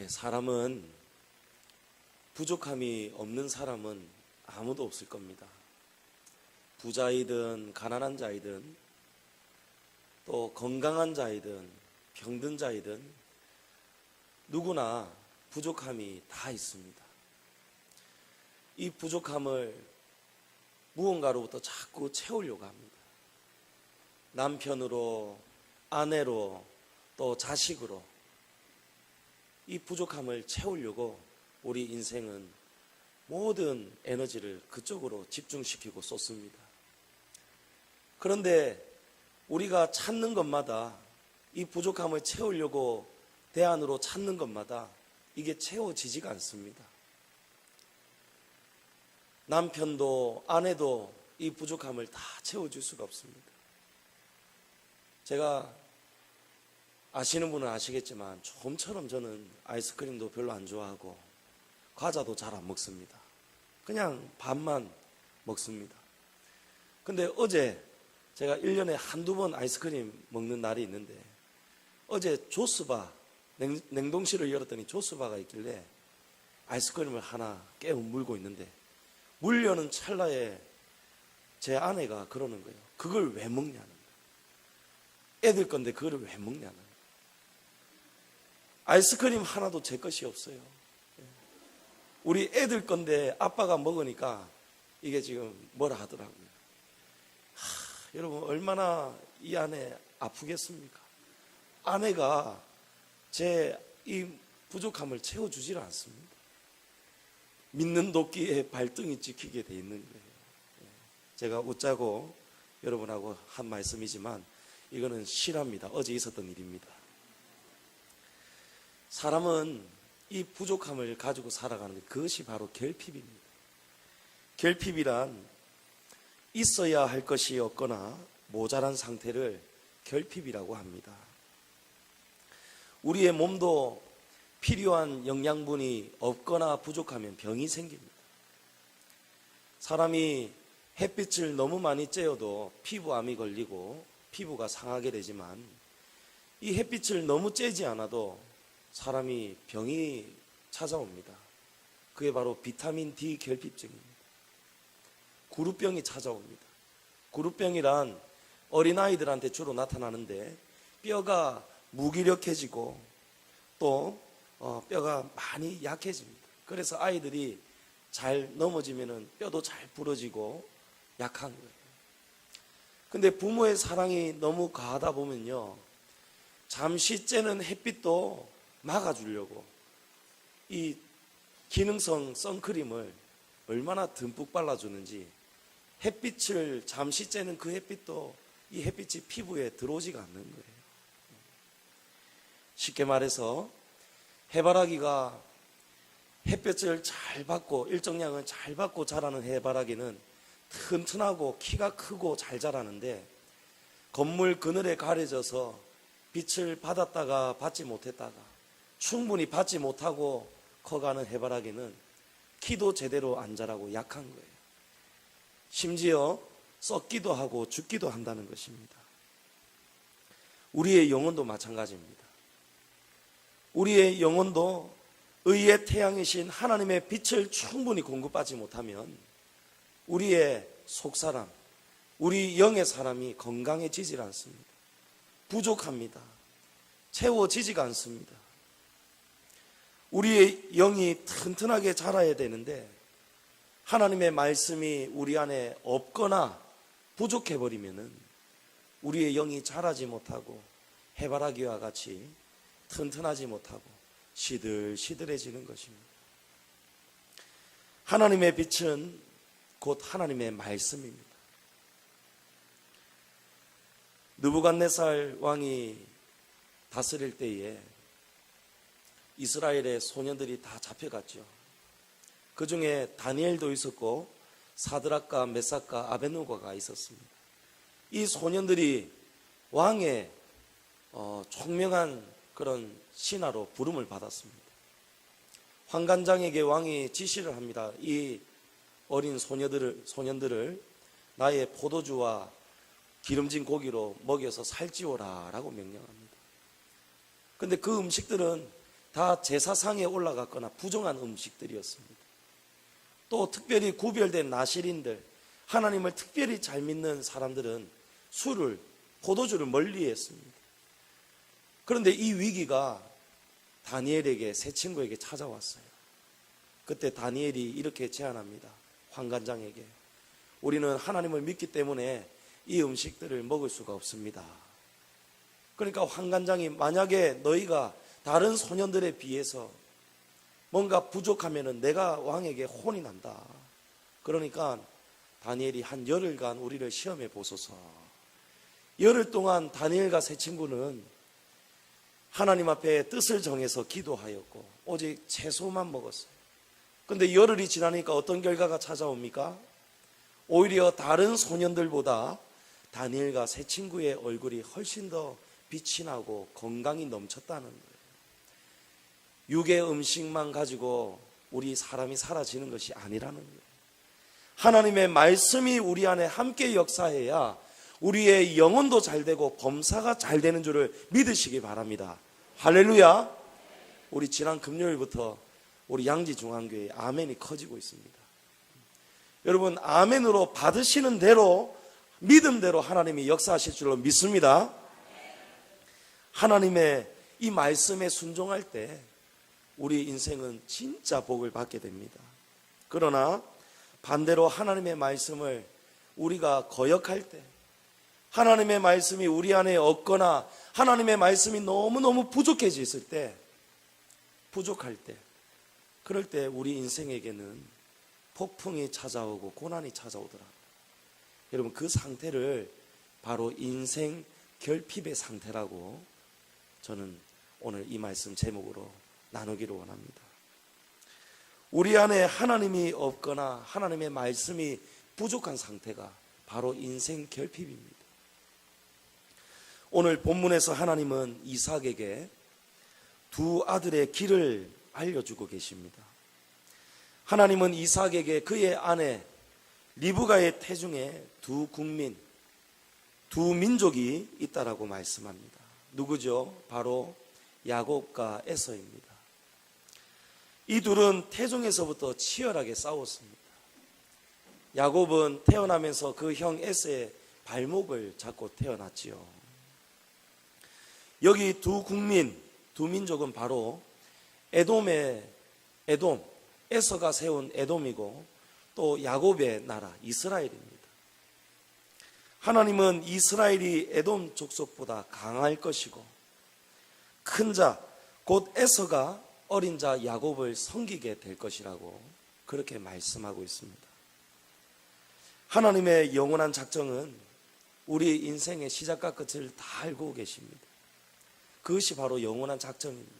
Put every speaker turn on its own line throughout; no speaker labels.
사람은 부족함이 없는 사람은 아무도 없을 겁니다. 부자이든 가난한 자이든 또 건강한 자이든 병든 자이든 누구나 부족함이 다 있습니다. 이 부족함을 무언가로부터 자꾸 채우려고 합니다. 남편으로, 아내로, 또 자식으로 이 부족함을 채우려고 우리 인생은 모든 에너지를 그쪽으로 집중시키고 쏟습니다. 그런데 우리가 찾는 것마다 이 부족함을 채우려고 대안으로 찾는 것마다 이게 채워지지가 않습니다. 남편도 아내도 이 부족함을 다 채워줄 수가 없습니다. 제가 아시는 분은 아시겠지만 좀처럼 저는 아이스크림도 별로 안 좋아하고 과자도 잘 안 먹습니다. 그냥 밥만 먹습니다. 근데 어제 제가 1년에 한두 번 아이스크림 먹는 날이 있는데 어제 조스바 냉동실을 열었더니 조스바가 있길래 아이스크림을 하나 깨어 물고 있는데 물려는 찰나에 제 아내가 그러는 거예요. 그걸 왜 먹냐는 거예요. 애들 건데 그걸 왜 먹냐는 거예요. 아이스크림 하나도 제 것이 없어요. 우리 애들 건데 아빠가 먹으니까 이게 지금 뭐라 하더라고요. 여러분 얼마나 이 아내 아프겠습니까? 아내가 제 이 부족함을 채워주질 않습니다. 믿는 도끼에 발등이 찍히게 돼 있는 거예요. 제가 웃자고 여러분하고 한 말씀이지만 이거는 실화입니다. 어제 있었던 일입니다. 사람은 이 부족함을 가지고 살아가는 것, 그것이 바로 결핍입니다. 결핍이란 있어야 할 것이 없거나 모자란 상태를 결핍이라고 합니다. 우리의 몸도 필요한 영양분이 없거나 부족하면 병이 생깁니다. 사람이 햇빛을 너무 많이 쬐어도 피부암이 걸리고 피부가 상하게 되지만 이 햇빛을 너무 쬐지 않아도 사람이 병이 찾아옵니다. 그게 바로 비타민 D 결핍증입니다. 구루병이 찾아옵니다. 구루병이란 어린아이들한테 주로 나타나는데 뼈가 무기력해지고 또 뼈가 많이 약해집니다. 그래서 아이들이 잘 넘어지면 뼈도 잘 부러지고 약한 거예요. 근데 부모의 사랑이 너무 과하다 보면요, 잠시 쬐는 햇빛도 막아주려고 이 기능성 선크림을 얼마나 듬뿍 발라주는지 햇빛을 잠시 쬐는 그 햇빛도 이 햇빛이 피부에 들어오지가 않는 거예요. 쉽게 말해서 해바라기가 햇볕을 잘 받고 일정량을 잘 받고 자라는 해바라기는 튼튼하고 키가 크고 잘 자라는데 건물 그늘에 가려져서 빛을 받았다가 받지 못했다가 충분히 받지 못하고 커가는 해바라기는 키도 제대로 안 자라고 약한 거예요. 심지어 썩기도 하고 죽기도 한다는 것입니다. 우리의 영혼도 마찬가지입니다. 우리의 영혼도 의의 태양이신 하나님의 빛을 충분히 공급받지 못하면 우리의 속사람, 우리 영의 사람이 건강해지질 않습니다. 부족합니다. 채워지지가 않습니다. 우리의 영이 튼튼하게 자라야 되는데 하나님의 말씀이 우리 안에 없거나 부족해버리면 우리의 영이 자라지 못하고 해바라기와 같이 튼튼하지 못하고 시들시들해지는 것입니다. 하나님의 빛은 곧 하나님의 말씀입니다. 느부갓네살 왕이 다스릴 때에 이스라엘의 소년들이 다 잡혀갔죠. 그 중에 다니엘도 있었고 사드락과 메삭과 아벳느고가 있었습니다. 이 소년들이 왕의 총명한 그런 신하로 부름을 받았습니다. 환관장에게 왕이 지시를 합니다. 이 어린 소년들을 나의 포도주와 기름진 고기로 먹여서 살찌워라 라고 명령합니다. 근데 그 음식들은 다 제사상에 올라갔거나 부정한 음식들이었습니다. 또 특별히 구별된 나실인들, 하나님을 특별히 잘 믿는 사람들은 술을, 포도주를 멀리했습니다. 그런데 이 위기가 다니엘에게, 세 친구에게 찾아왔어요. 그때 다니엘이 이렇게 제안합니다. 환관장에게, 우리는 하나님을 믿기 때문에 이 음식들을 먹을 수가 없습니다. 그러니까 환관장이, 만약에 너희가 다른 소년들에 비해서 뭔가 부족하면은 내가 왕에게 혼이 난다. 그러니까 다니엘이 한 열흘간 우리를 시험해 보소서. 열흘 동안 다니엘과 세 친구는 하나님 앞에 뜻을 정해서 기도하였고 오직 채소만 먹었어요. 그런데 열흘이 지나니까 어떤 결과가 찾아옵니까? 오히려 다른 소년들보다 다니엘과 세 친구의 얼굴이 훨씬 더 빛이 나고 건강이 넘쳤다는 거예요. 육의 음식만 가지고 우리 사람이 사라지는 것이 아니라는 거예요. 하나님의 말씀이 우리 안에 함께 역사해야 우리의 영혼도 잘 되고 범사가 잘 되는 줄을 믿으시기 바랍니다. 할렐루야. 우리 지난 금요일부터 우리 양지중앙교회 아멘이 커지고 있습니다. 여러분, 아멘으로 받으시는 대로, 믿음대로 하나님이 역사하실 줄로 믿습니다. 하나님의 이 말씀에 순종할 때 우리 인생은 진짜 복을 받게 됩니다. 그러나 반대로 하나님의 말씀을 우리가 거역할 때, 하나님의 말씀이 우리 안에 없거나 하나님의 말씀이 너무너무 부족해져 있을 때, 부족할 때, 그럴 때 우리 인생에게는 폭풍이 찾아오고 고난이 찾아오더라. 여러분, 그 상태를 바로 인생 결핍의 상태라고 저는 오늘 이 말씀 제목으로 나누기를 원합니다. 우리 안에 하나님이 없거나 하나님의 말씀이 부족한 상태가 바로 인생 결핍입니다. 오늘 본문에서 하나님은 이삭에게 두 아들의 길을 알려주고 계십니다. 하나님은 이삭에게 그의 아내 리브가의 태중에 두 국민, 두 민족이 있다라고 말씀합니다. 누구죠? 바로 야곱과 에서입니다. 이 둘은 태중에서부터 치열하게 싸웠습니다. 야곱은 태어나면서 그 형 에서의 발목을 잡고 태어났지요. 여기 두 국민, 두 민족은 바로 에돔, 에서가 세운 에돔이고 또 야곱의 나라 이스라엘입니다. 하나님은 이스라엘이 에돔 족속보다 강할 것이고 큰 자, 곧 에서가 어린 자 야곱을 섬기게 될 것이라고 그렇게 말씀하고 있습니다. 하나님의 영원한 작정은 우리 인생의 시작과 끝을 다 알고 계십니다. 그것이 바로 영원한 작정입니다.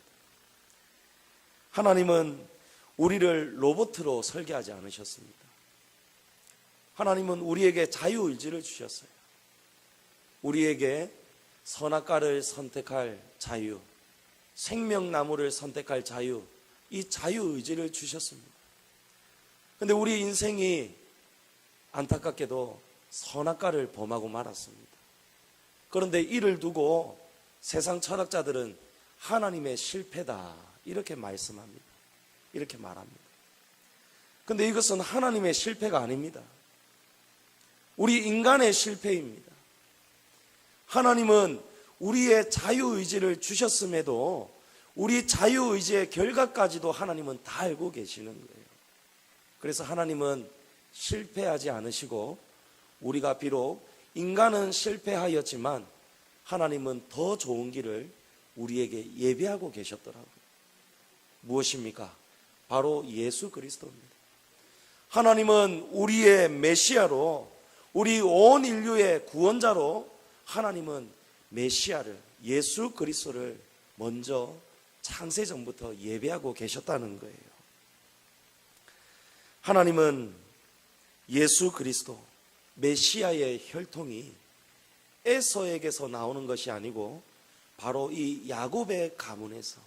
하나님은 우리를 로봇으로 설계하지 않으셨습니다. 하나님은 우리에게 자유의지를 주셨어요. 우리에게 선악과를 선택할 자유, 생명나무를 선택할 자유, 이 자유의지를 주셨습니다. 그런데 우리 인생이 안타깝게도 선악과를 범하고 말았습니다. 그런데 이를 두고 세상 철학자들은 하나님의 실패다 이렇게 말씀합니다. 이렇게 말합니다. 그런데 이것은 하나님의 실패가 아닙니다. 우리 인간의 실패입니다. 하나님은 우리의 자유의지를 주셨음에도 우리 자유의지의 결과까지도 하나님은 다 알고 계시는 거예요. 그래서 하나님은 실패하지 않으시고 우리가 비록 인간은 실패하였지만 하나님은 더 좋은 길을 우리에게 예비하고 계셨더라고요. 무엇입니까? 바로 예수 그리스도입니다. 하나님은 우리의 메시아로, 우리 온 인류의 구원자로 하나님은 메시아를, 예수 그리스도를 먼저 창세전부터 예배하고 계셨다는 거예요. 하나님은 예수 그리스도, 메시아의 혈통이 에서에게서 나오는 것이 아니고 바로 이 야곱의 가문에서,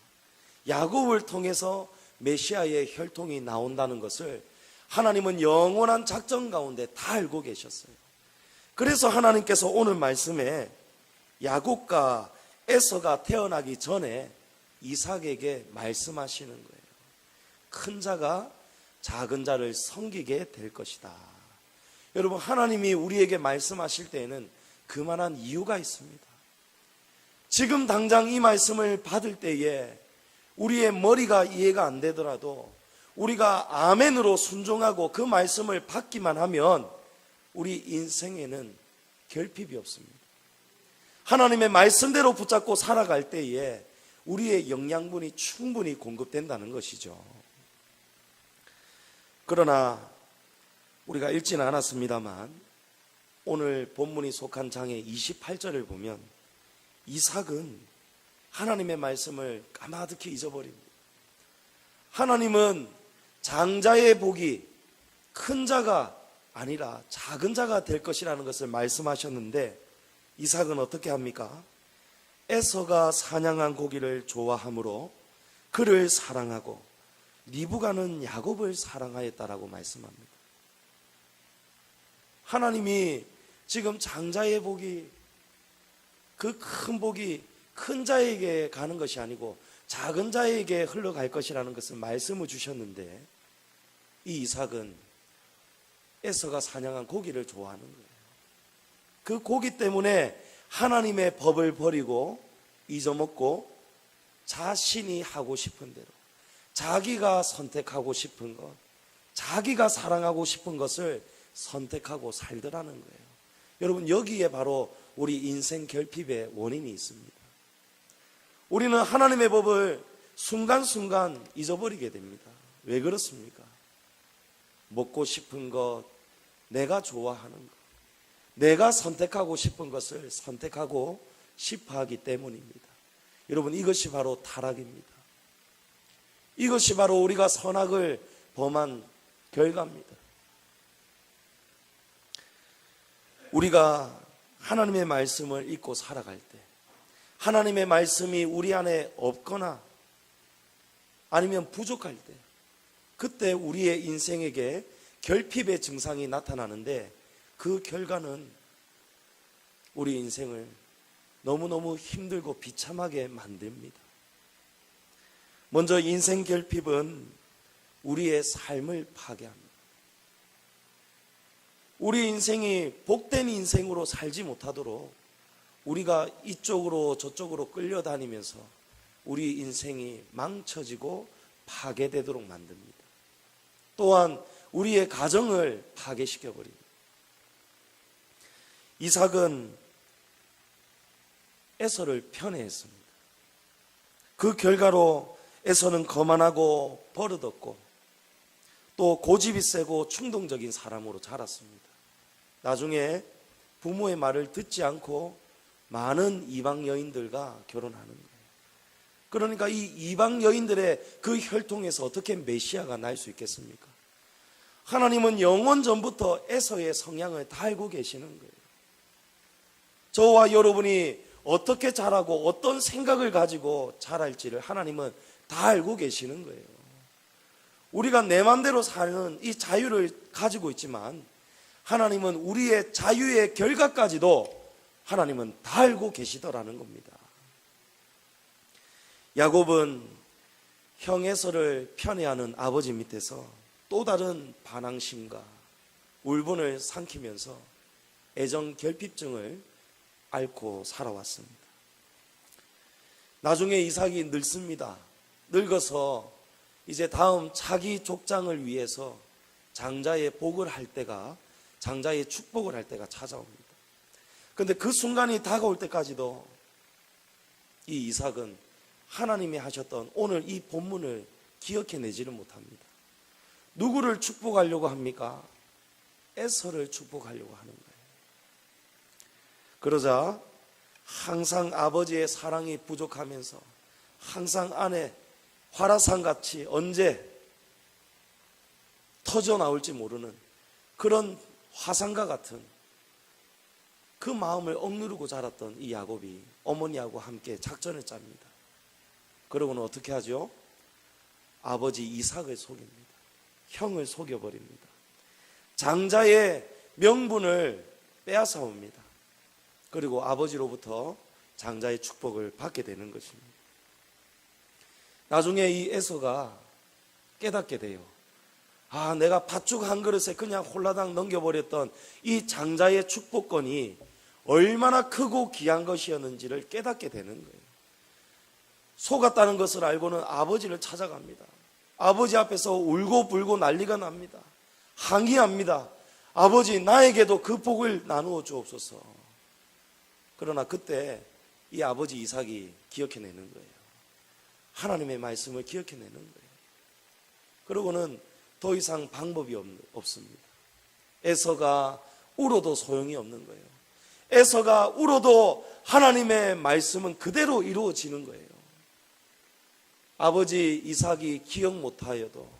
야곱을 통해서 메시아의 혈통이 나온다는 것을 하나님은 영원한 작정 가운데 다 알고 계셨어요. 그래서 하나님께서 오늘 말씀에 야곱과 에서가 태어나기 전에 이삭에게 말씀하시는 거예요. 큰 자가 작은 자를 섬기게 될 것이다. 여러분, 하나님이 우리에게 말씀하실 때에는 그만한 이유가 있습니다. 지금 당장 이 말씀을 받을 때에 우리의 머리가 이해가 안 되더라도 우리가 아멘으로 순종하고 그 말씀을 받기만 하면 우리 인생에는 결핍이 없습니다. 하나님의 말씀대로 붙잡고 살아갈 때에 우리의 영양분이 충분히 공급된다는 것이죠. 그러나 우리가 읽지는 않았습니다만 오늘 본문이 속한 장의 28절을 보면 이삭은 하나님의 말씀을 까마득히 잊어버립니다. 하나님은 장자의 복이 큰 자가 아니라 작은 자가 될 것이라는 것을 말씀하셨는데 이삭은 어떻게 합니까? 에서가 사냥한 고기를 좋아하므로 그를 사랑하고 리브가는 야곱을 사랑하였다라고 말씀합니다. 하나님이 지금 장자의 복이, 그 큰 복이 큰 자에게 가는 것이 아니고 작은 자에게 흘러갈 것이라는 것을 말씀을 주셨는데 이 이삭은 에서가 사냥한 고기를 좋아하는 거예요. 그 고기 때문에 하나님의 법을 버리고 잊어먹고 자신이 하고 싶은 대로 자기가 선택하고 싶은 것, 자기가 사랑하고 싶은 것을 선택하고 살더라는 거예요. 여러분, 여기에 바로 우리 인생 결핍의 원인이 있습니다. 우리는 하나님의 법을 순간순간 잊어버리게 됩니다. 왜 그렇습니까? 먹고 싶은 것, 내가 좋아하는 것, 내가 선택하고 싶은 것을 선택하고 싶어 하기 때문입니다. 여러분, 이것이 바로 타락입니다. 이것이 바로 우리가 선악을 범한 결과입니다. 우리가 하나님의 말씀을 읽고 살아갈 때 하나님의 말씀이 우리 안에 없거나 아니면 부족할 때 그때 우리의 인생에게 결핍의 증상이 나타나는데 그 결과는 우리 인생을 너무너무 힘들고 비참하게 만듭니다. 먼저 인생 결핍은 우리의 삶을 파괴합니다. 우리 인생이 복된 인생으로 살지 못하도록 우리가 이쪽으로 저쪽으로 끌려다니면서 우리 인생이 망쳐지고 파괴되도록 만듭니다. 또한 우리의 가정을 파괴시켜버립니다. 이삭은 에서를 편애했습니다. 그 결과로 에서는 거만하고 버릇없고 또 고집이 세고 충동적인 사람으로 자랐습니다. 나중에 부모의 말을 듣지 않고 많은 이방 여인들과 결혼하는 거예요. 그러니까 이 이방 여인들의 그 혈통에서 어떻게 메시아가 날 수 있겠습니까? 하나님은 영원 전부터 에서의 성향을 다 알고 계시는 거예요. 저와 여러분이 어떻게 자라고 어떤 생각을 가지고 자랄지를 하나님은 다 알고 계시는 거예요. 우리가 내 마음대로 사는 이 자유를 가지고 있지만 하나님은 우리의 자유의 결과까지도 하나님은 다 알고 계시더라는 겁니다. 야곱은 형 에서를 편애하는 아버지 밑에서 또 다른 반항심과 울분을 삼키면서 애정 결핍증을 앓고 살아왔습니다. 나중에 이삭이 늙습니다. 늙어서 이제 다음 자기 족장을 위해서 장자의 복을 할 때가, 장자의 축복을 할 때가 찾아옵니다. 그런데 그 순간이 다가올 때까지도 이 이삭은 하나님이 하셨던 오늘 이 본문을 기억해내지를 못합니다. 누구를 축복하려고 합니까? 에서를 축복하려고 하는 거예요. 그러자 항상 아버지의 사랑이 부족하면서 항상 안에 화라산같이 언제 터져 나올지 모르는 그런 화산과 같은 그 마음을 억누르고 자랐던 이 야곱이 어머니하고 함께 작전을 짭니다. 그러고는 어떻게 하죠? 아버지 이삭을 속입니다. 형을 속여버립니다. 장자의 명분을 빼앗아 옵니다. 그리고 아버지로부터 장자의 축복을 받게 되는 것입니다. 나중에 이 에서가 깨닫게 돼요. 내가 팥죽 한 그릇에 그냥 홀라당 넘겨버렸던 이 장자의 축복권이 얼마나 크고 귀한 것이었는지를 깨닫게 되는 거예요. 속았다는 것을 알고는 아버지를 찾아갑니다. 아버지 앞에서 울고 불고 난리가 납니다. 항의합니다. 아버지, 나에게도 그 복을 나누어 주옵소서. 그러나 그때 이 아버지 이삭이 기억해내는 거예요. 하나님의 말씀을 기억해내는 거예요. 그러고는 더 이상 방법이 없습니다. 에서가 울어도 소용이 없는 거예요. 에서가 울어도 하나님의 말씀은 그대로 이루어지는 거예요. 아버지 이삭이 기억 못하여도,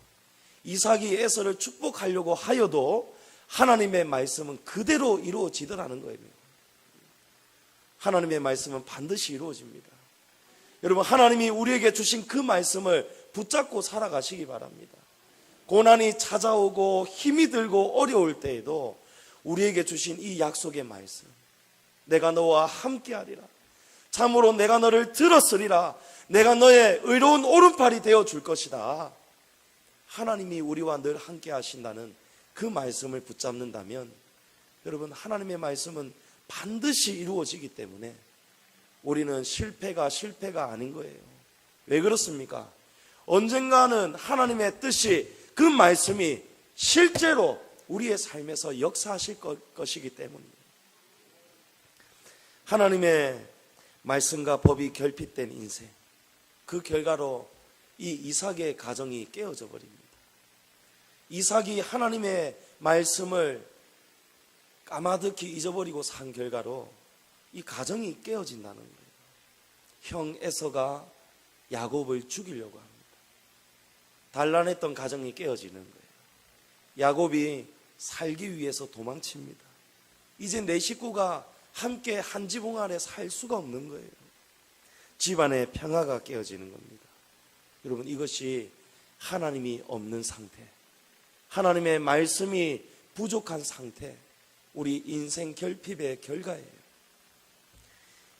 이삭이 에서를 축복하려고 하여도 하나님의 말씀은 그대로 이루어지더라는 거예요. 하나님의 말씀은 반드시 이루어집니다. 여러분, 하나님이 우리에게 주신 그 말씀을 붙잡고 살아가시기 바랍니다. 고난이 찾아오고 힘이 들고 어려울 때에도 우리에게 주신 이 약속의 말씀, 내가 너와 함께하리라, 참으로 내가 너를 들었으리라, 내가 너의 의로운 오른팔이 되어줄 것이다. 하나님이 우리와 늘 함께 하신다는 그 말씀을 붙잡는다면, 여러분, 하나님의 말씀은 반드시 이루어지기 때문에 우리는 실패가 아닌 거예요. 왜 그렇습니까? 언젠가는 하나님의 뜻이, 그 말씀이 실제로 우리의 삶에서 역사하실 것이기 때문입니다. 하나님의 말씀과 법이 결핍된 인생, 그 결과로 이 이삭의 가정이 깨어져 버립니다. 이삭이 하나님의 말씀을 까마득히 잊어버리고 산 결과로 이 가정이 깨어진다는 거예요. 형 에서가 야곱을 죽이려고 합니다. 단란했던 가정이 깨어지는 거예요. 야곱이 살기 위해서 도망칩니다. 이제 내 식구가 함께 한 지붕 아래 살 수가 없는 거예요. 집안의 평화가 깨어지는 겁니다. 여러분, 이것이 하나님이 없는 상태, 하나님의 말씀이 부족한 상태, 우리 인생 결핍의 결과예요.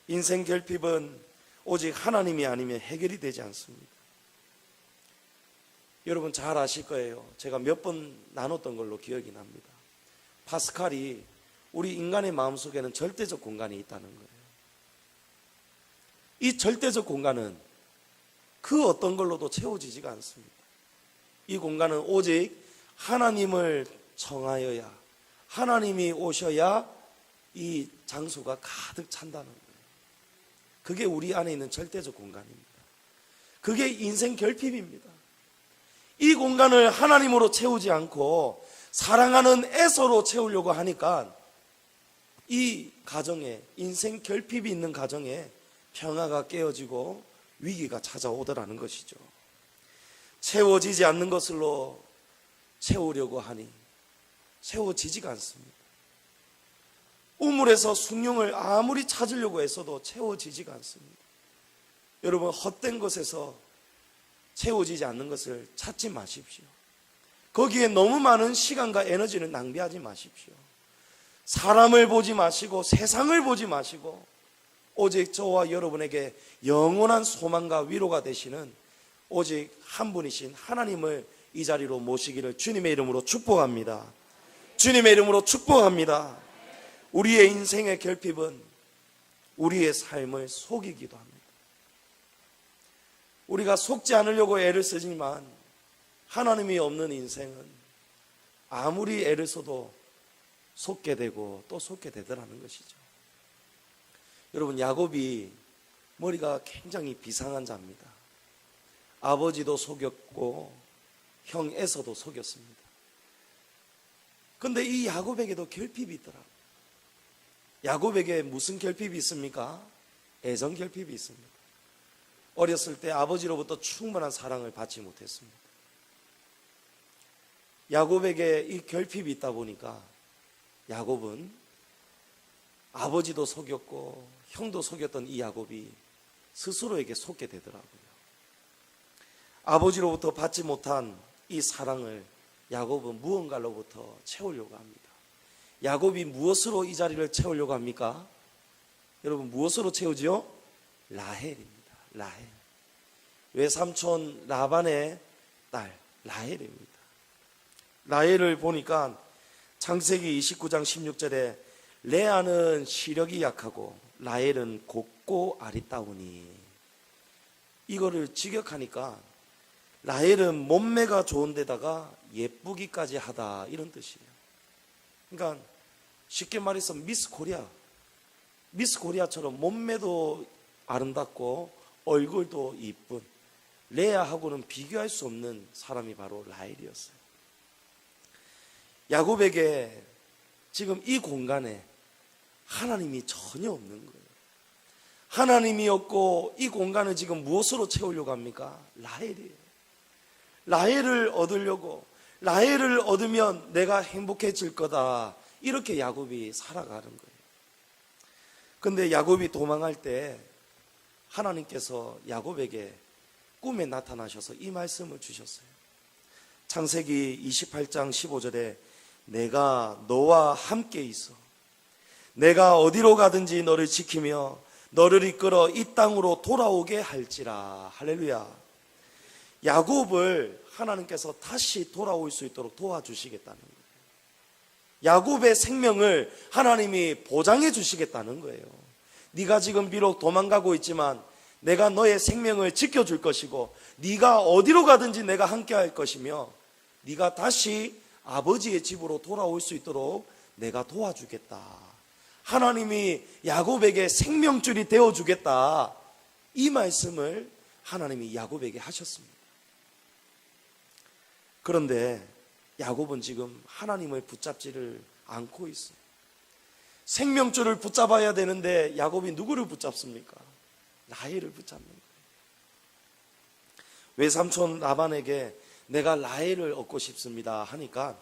인생 결핍은 오직 하나님이 아니면 해결이 되지 않습니다. 여러분 잘 아실 거예요. 제가 몇 번 나눴던 걸로 기억이 납니다. 파스칼이 우리 인간의 마음속에는 절대적 공간이 있다는 거예요. 이 절대적 공간은 그 어떤 걸로도 채워지지가 않습니다. 이 공간은 오직 하나님을 청하여야, 하나님이 오셔야 이 장소가 가득 찬다는 거예요. 그게 우리 안에 있는 절대적 공간입니다. 그게 인생 결핍입니다. 이 공간을 하나님으로 채우지 않고 사랑하는 에서로 채우려고 하니까 이 가정에, 인생 결핍이 있는 가정에 평화가 깨어지고 위기가 찾아오더라는 것이죠. 채워지지 않는 것으로 채우려고 하니 채워지지가 않습니다. 우물에서 숭늉을 아무리 찾으려고 했어도 채워지지가 않습니다. 여러분, 헛된 것에서 채워지지 않는 것을 찾지 마십시오. 거기에 너무 많은 시간과 에너지를 낭비하지 마십시오. 사람을 보지 마시고 세상을 보지 마시고 오직 저와 여러분에게 영원한 소망과 위로가 되시는 오직 한 분이신 하나님을 이 자리로 모시기를 주님의 이름으로 축복합니다. 주님의 이름으로 축복합니다. 우리의 인생의 결핍은 우리의 삶을 속이기도 합니다. 우리가 속지 않으려고 애를 쓰지만 하나님이 없는 인생은 아무리 애를 써도 속게 되고 또 속게 되더라는 것이죠. 여러분, 야곱이 머리가 굉장히 비상한 자입니다. 아버지도 속였고 형 에서도 속였습니다. 그런데 이 야곱에게도 결핍이 있더라고요. 야곱에게 무슨 결핍이 있습니까? 애정 결핍이 있습니다. 어렸을 때 아버지로부터 충분한 사랑을 받지 못했습니다. 야곱에게 이 결핍이 있다 보니까 야곱은 아버지도 속였고 형도 속였던 이 야곱이 스스로에게 속게 되더라고요. 아버지로부터 받지 못한 이 사랑을 야곱은 무언가로부터 채우려고 합니다. 야곱이 무엇으로 이 자리를 채우려고 합니까? 여러분, 무엇으로 채우지요? 라헬입니다. 라헬. 외삼촌 라반의 딸 라헬입니다. 라헬을 보니까 창세기 29장 16절에 레아는 시력이 약하고 라헬은 곱고 아리따우니, 이거를 직역하니까 라헬은 몸매가 좋은 데다가 예쁘기까지 하다, 이런 뜻이에요. 그러니까 쉽게 말해서 미스 코리아처럼 몸매도 아름답고 얼굴도 이쁜 레아하고는 비교할 수 없는 사람이 바로 라헬이었어요. 야곱에게 지금 이 공간에 하나님이 전혀 없는 거예요. 하나님이 없고 이 공간을 지금 무엇으로 채우려고 합니까? 라헬이에요. 라헬을 얻으려고, 라헬을 얻으면 내가 행복해질 거다, 이렇게 야곱이 살아가는 거예요. 근데 야곱이 도망할 때 하나님께서 야곱에게 꿈에 나타나셔서 이 말씀을 주셨어요. 창세기 28장 15절에 내가 너와 함께 있어 내가 어디로 가든지 너를 지키며 너를 이끌어 이 땅으로 돌아오게 할지라. 할렐루야. 야곱을 하나님께서 다시 돌아올 수 있도록 도와주시겠다는 거예요. 야곱의 생명을 하나님이 보장해 주시겠다는 거예요. 네가 지금 비록 도망가고 있지만 내가 너의 생명을 지켜줄 것이고, 네가 어디로 가든지 내가 함께 할 것이며, 네가 다시 아버지의 집으로 돌아올 수 있도록 내가 도와주겠다. 하나님이 야곱에게 생명줄이 되어주겠다, 이 말씀을 하나님이 야곱에게 하셨습니다. 그런데 야곱은 지금 하나님을 붙잡지를 않고 있어요. 생명줄을 붙잡아야 되는데 야곱이 누구를 붙잡습니까? 라헬을 붙잡는 거예요. 외삼촌 라반에게 내가 라헬을 얻고 싶습니다 하니까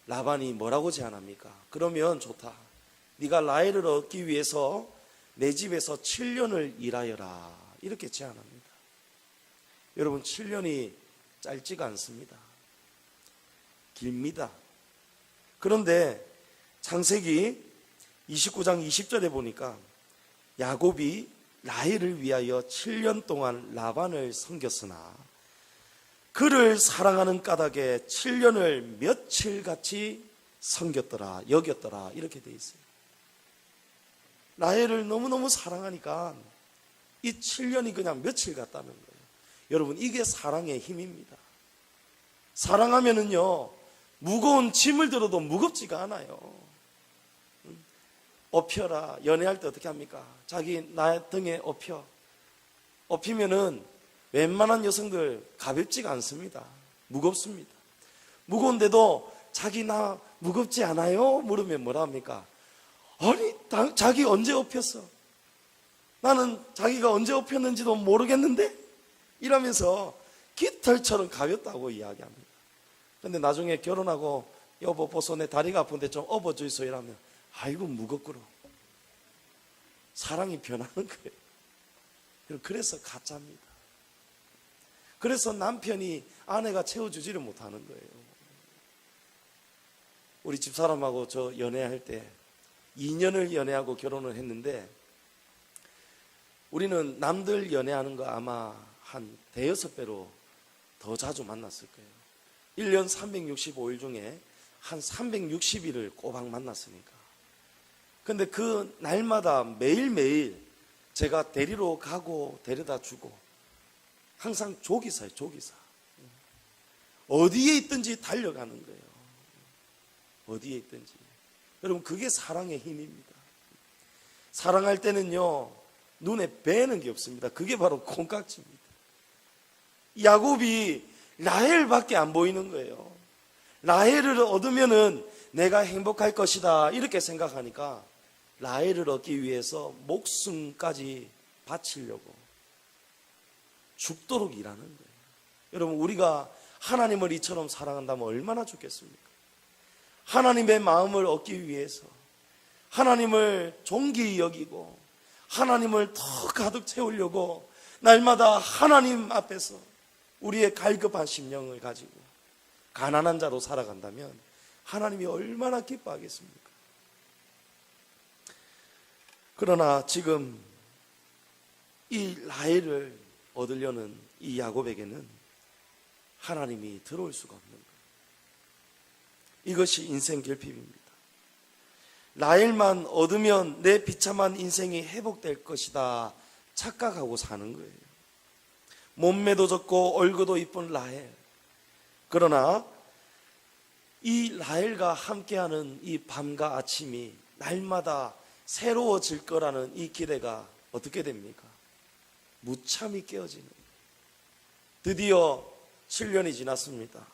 라반이 뭐라고 제안합니까? 그러면 좋다. 네가 라헬을 얻기 위해서 내 집에서 7년을 일하여라, 이렇게 제안합니다. 여러분, 7년이 짧지가 않습니다. 길입니다. 그런데 창세기 29장 20절에 보니까 야곱이 라헬을 위하여 7년 동안 라반을 섬겼으나 그를 사랑하는 까닭에 7년을 며칠같이 섬겼더라, 여겼더라, 이렇게 돼 있어요. 라헬을 너무너무 사랑하니까 이 7년이 그냥 며칠 같다는 거예요. 여러분, 이게 사랑의 힘입니다. 사랑하면은요, 무거운 짐을 들어도 무겁지가 않아요. 업혀라. 연애할 때 어떻게 합니까? 자기 나 등에 업히면은 웬만한 여성들 가볍지가 않습니다. 무겁습니다. 무거운데도 자기 나 무겁지 않아요? 물으면 뭐라 합니까? 아니, 자기 언제 업혔어? 나는 자기가 언제 업혔는지도 모르겠는데? 이러면서 깃털처럼 가볍다고 이야기합니다. 근데 나중에 결혼하고 여보 보소 내 다리가 아픈데 좀 업어주이소 이러면 아이고 무겁구나. 사랑이 변하는 거예요. 그래서 가짜입니다. 그래서 남편이 아내가 채워주지를 못하는 거예요. 우리 집사람하고 저 연애할 때 2년을 연애하고 결혼을 했는데 우리는 남들 연애하는 거 아마 한 대여섯 배로 더 자주 만났을 거예요. 1년 365일 중에 한 360일을 꼬박 만났으니까. 근데 그 날마다 매일매일 제가 데리러 가고 데려다 주고 항상 조기사예요, 조기사. 어디에 있든지 달려가는 거예요. 어디에 있든지. 여러분, 그게 사랑의 힘입니다. 사랑할 때는요, 눈에 뵈는 게 없습니다. 그게 바로 콩깍지입니다. 야곱이 라헬밖에 안 보이는 거예요. 라헬을 얻으면은 내가 행복할 것이다, 이렇게 생각하니까 라헬을 얻기 위해서 목숨까지 바치려고 죽도록 일하는 거예요. 여러분, 우리가 하나님을 이처럼 사랑한다면 얼마나 좋겠습니까? 하나님의 마음을 얻기 위해서 하나님을 존귀히 여기고 하나님을 더 가득 채우려고 날마다 하나님 앞에서 우리의 갈급한 심령을 가지고 가난한 자로 살아간다면 하나님이 얼마나 기뻐하겠습니까? 그러나 지금 이 라헬을 얻으려는 이 야곱에게는 하나님이 들어올 수가 없는 거예요. 이것이 인생 결핍입니다. 라헬만 얻으면 내 비참한 인생이 회복될 것이다 착각하고 사는 거예요. 몸매도 좋고 얼굴도 이쁜 라헬. 그러나 이 라헬과 함께하는 이 밤과 아침이 날마다 새로워질 거라는 이 기대가 어떻게 됩니까? 무참히 깨어지는 거예요. 드디어 7년이 지났습니다.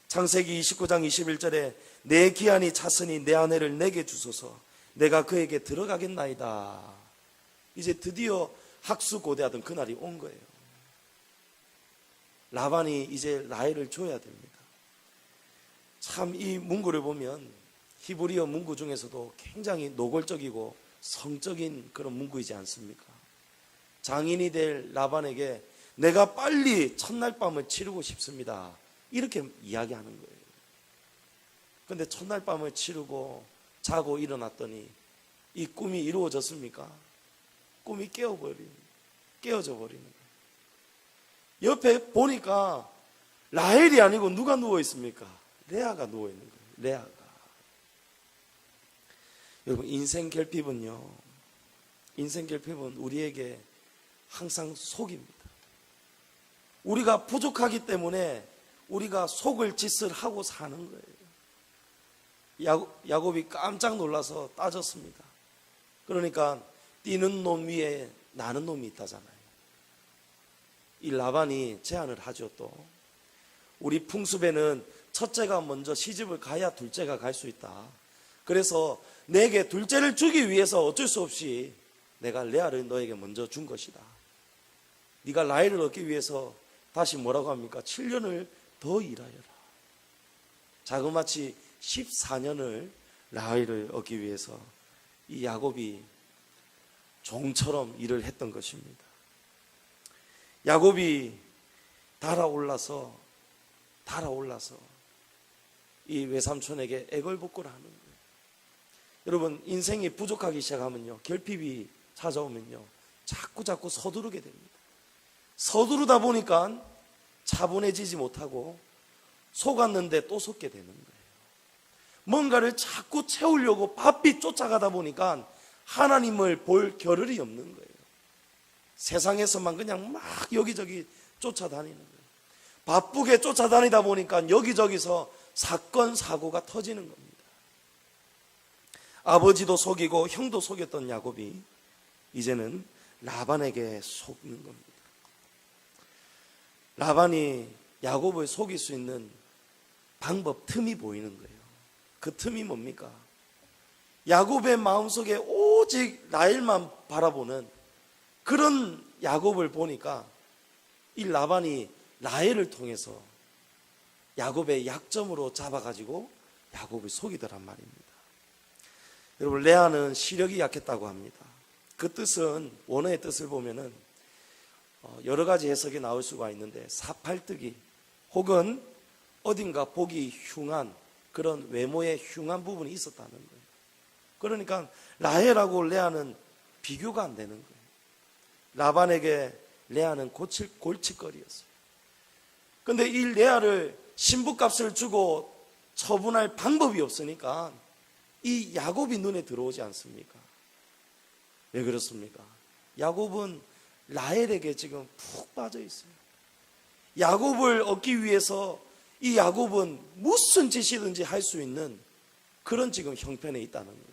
창세기 29장 21절에 내 기한이 찼으니 내 아내를 내게 주소서 내가 그에게 들어가겠나이다. 이제 드디어 학수고대하던 그날이 온 거예요. 라반이 이제 라헬을 줘야 됩니다. 참 이 문구를 보면 히브리어 문구 중에서도 굉장히 노골적이고 성적인 그런 문구이지 않습니까? 장인이 될 라반에게 내가 빨리 첫날 밤을 치르고 싶습니다. 이렇게 이야기하는 거예요. 그런데 첫날 밤을 치르고 자고 일어났더니 이 꿈이 이루어졌습니까? 꿈이 깨어져 버리는 거예요. 옆에 보니까 라헬이 아니고 누가 누워 있습니까? 레아가 누워 있는 거예요. 레아가. 여러분, 인생 결핍은 우리에게 항상 속입니다. 우리가 부족하기 때문에 우리가 속을 짓을 하고 사는 거예요. 야곱이 깜짝 놀라서 따졌습니다. 그러니까 뛰는 놈 위에 나는 놈이 있다잖아요. 이 라반이 제안을 하죠. 또 우리 풍습에는 첫째가 먼저 시집을 가야 둘째가 갈 수 있다. 그래서 내게 둘째를 주기 위해서 어쩔 수 없이 내가 레아를 너에게 먼저 준 것이다. 네가 라헬을 얻기 위해서 다시 뭐라고 합니까? 7년을 더 일하여라. 자그마치 14년을 라헬을 얻기 위해서 이 야곱이 종처럼 일을 했던 것입니다. 야곱이 달아올라서 이 외삼촌에게 애걸복걸을 하는 거예요. 여러분, 인생이 부족하기 시작하면요, 결핍이 찾아오면요, 자꾸 서두르게 됩니다. 서두르다 보니까 차분해지지 못하고 속았는데 또 속게 되는 거예요. 뭔가를 자꾸 채우려고 바삐 쫓아가다 보니까 하나님을 볼 겨를이 없는 거예요. 세상에서만 그냥 막 여기저기 쫓아다니는 거예요. 바쁘게 쫓아다니다 보니까 여기저기서 사건 사고가 터지는 겁니다. 아버지도 속이고 형도 속였던 야곱이 이제는 라반에게 속는 겁니다. 라반이 야곱을 속일 수 있는 방법, 틈이 보이는 거예요. 그 틈이 뭡니까? 야곱의 마음속에 오직 라헬만 바라보는 그런 야곱을 보니까 이 라반이 라헬을 통해서 야곱의 약점으로 잡아가지고 야곱을 속이더란 말입니다. 여러분, 레아는 시력이 약했다고 합니다. 그 뜻은, 원어의 뜻을 보면은 여러 가지 해석이 나올 수가 있는데, 사팔뜨기 혹은 어딘가 보기 흉한 그런 외모에 흉한 부분이 있었다는 거예요. 그러니까 라헬하고 레아는 비교가 안 되는 거예요. 라반에게 레아는 골칫거리였어요. 그런데 이 레아를 신부값을 주고 처분할 방법이 없으니까 이 야곱이 눈에 들어오지 않습니까? 왜 그렇습니까? 야곱은 라헬에게 지금 푹 빠져 있어요. 야곱을 얻기 위해서 이 야곱은 무슨 짓이든지 할 수 있는 그런 지금 형편에 있다는 거예요.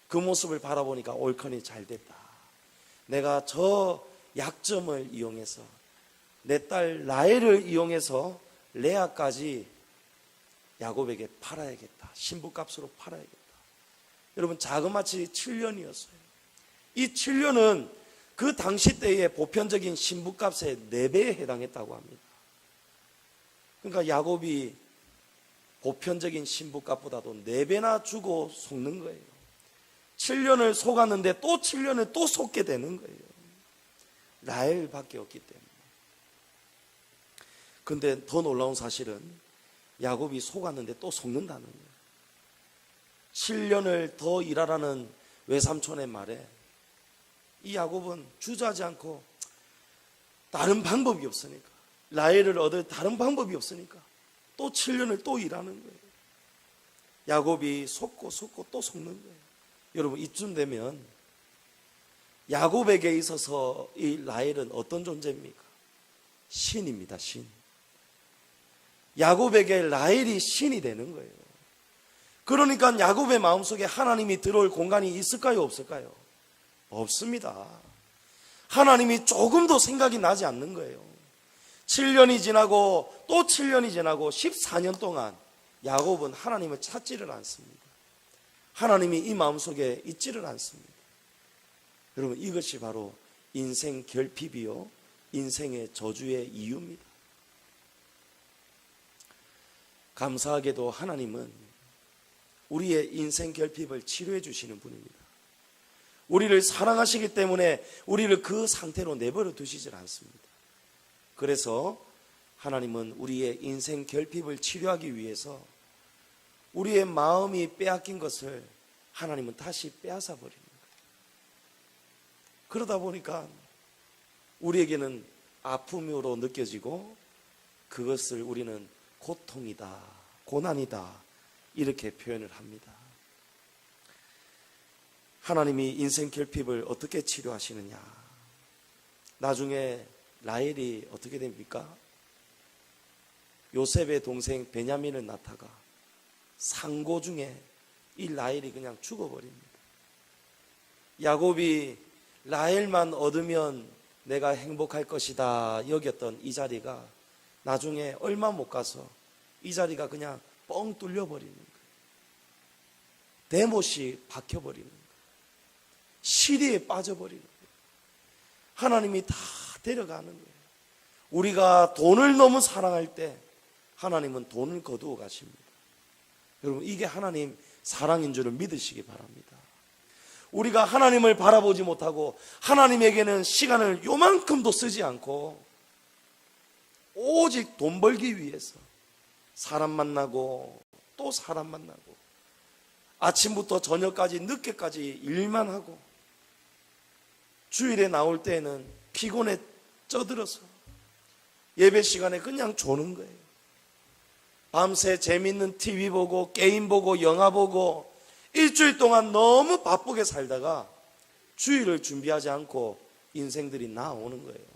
그 모습을 바라보니까 옳거니 잘 됐다. 내가 저 약점을 이용해서 내 딸 라헬을 이용해서 레아까지 야곱에게 팔아야겠다. 신부값으로 팔아야겠다. 여러분, 자그마치 7년이었어요. 이 7년은 그 당시 때의 보편적인 신부값의 4배에 해당했다고 합니다. 그러니까 야곱이 보편적인 신부값보다도 4배나 주고 속는 거예요. 7년을 속았는데 또 7년을 또 속게 되는 거예요. 라헬밖에 없기 때문에. 그런데 더 놀라운 사실은 야곱이 속았는데 또 속는다는 거예요. 7년을 더 일하라는 외삼촌의 말에 이 야곱은 주저하지 않고 다른 방법이 없으니까, 라헬을 얻을 다른 방법이 없으니까 또 7년을 또 일하는 거예요. 야곱이 속고 또 속는 거예요. 여러분, 이쯤 되면 야곱에게 있어서 이 라헬은 어떤 존재입니까? 신입니다. 신. 야곱에게 라헬이 신이 되는 거예요. 그러니까 야곱의 마음속에 하나님이 들어올 공간이 있을까요? 없을까요? 없습니다. 하나님이 조금도 생각이 나지 않는 거예요. 7년이 지나고 또 7년이 지나고 14년 동안 야곱은 하나님을 찾지를 않습니다. 하나님이 이 마음속에 있지를 않습니다. 여러분, 이것이 바로 인생 결핍이요, 인생의 저주의 이유입니다. 감사하게도 하나님은 우리의 인생 결핍을 치료해 주시는 분입니다. 우리를 사랑하시기 때문에 우리를 그 상태로 내버려 두시질 않습니다. 그래서 하나님은 우리의 인생 결핍을 치료하기 위해서 우리의 마음이 빼앗긴 것을 하나님은 다시 빼앗아 버립니다. 그러다 보니까 우리에게는 아픔으로 느껴지고 그것을 우리는 고통이다, 고난이다, 이렇게 표현을 합니다. 하나님이 인생 결핍을 어떻게 치료하시느냐? 나중에 라헬이 어떻게 됩니까? 요셉의 동생 베냐민을 낳다가 상고 중에 이 라헬이 그냥 죽어버립니다. 야곱이 라헬만 얻으면 내가 행복할 것이다 여겼던 이 자리가 나중에 얼마 못 가서 이 자리가 그냥 뻥 뚫려버리는 거예요. 대못이 박혀버리는 거예요. 시리에 빠져버리는 거예요. 하나님이 다 데려가는 거예요. 우리가 돈을 너무 사랑할 때 하나님은 돈을 거두어 가십니다. 여러분, 이게 하나님 사랑인 줄을 믿으시기 바랍니다. 우리가 하나님을 바라보지 못하고 하나님에게는 시간을 요만큼도 쓰지 않고 오직 돈 벌기 위해서 사람 만나고 또 사람 만나고 아침부터 저녁까지 늦게까지 일만 하고 주일에 나올 때에는 피곤에 쪄들어서 예배 시간에 그냥 조는 거예요. 밤새 재밌는 TV 보고 게임 보고 영화 보고 일주일 동안 너무 바쁘게 살다가 주일을 준비하지 않고 인생들이 나오는 거예요.